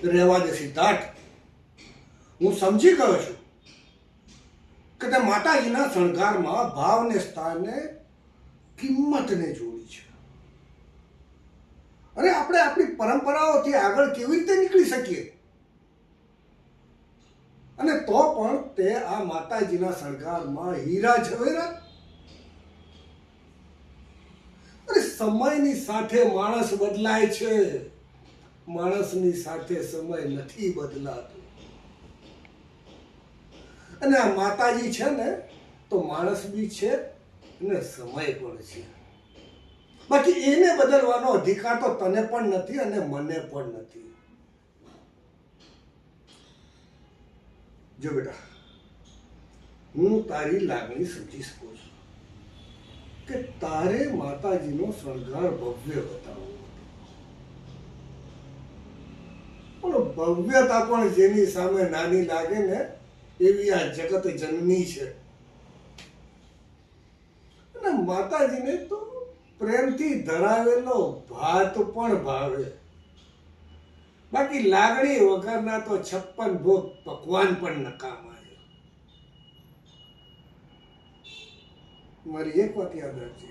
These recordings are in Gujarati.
રહેવા દે સિદ્ધાર્થ. હું સમજી ગયો છું કે તે માતાજીના શણગારમાં ભાવને સ્થાને કિંમતને જોડી છે. અરે આપણે આપણી પરંપરાઓથી આગળ કેવી રીતે નીકળી શકીએ? અને તો પણ તે આ માતાજીના શણગારમાં હીરા ઝવેરા. અરે સમયની સાથે માણસ બદલાય છે, માણસની સાથે સમય નથી બદલાતો. અને આ માતાજી છે ને તો માણસ બી છે અને સમય પણ છે. બાકી એને બદલવાનો અધિકાર તો તને પણ નથી અને મને પણ નથી. જો બેટા, હું તારી લાગણી સમજી શકું છું કે તારે માતાજીનો શણગાર ભવ્ય બતાવવો, પણ ભવ્યતા પણ જેની સામે નાની લાગે ને એવી આ જગત જનની છે. અને માતાજીને તો પ્રેમથી ધરાવેલો ભાત પણ ભાવે, બાકી લાગણી વગરના તો 56 ભોગ પકવાન પણ નકામા છે. મારી એક વાત યાદ રાખજે,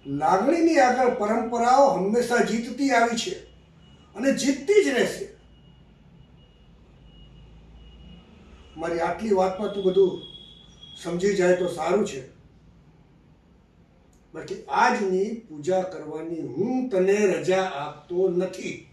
લાગણીની આગળ પરંપરાઓ હંમેશા જીતતી આવી છે અને જીતતી જ રહેશે. મારી આટલી વાતમાં તું બધું સમજી જાય તો સારું છે. બાકી આજની પૂજા કરવાની હું તને રજા આપતો નથી.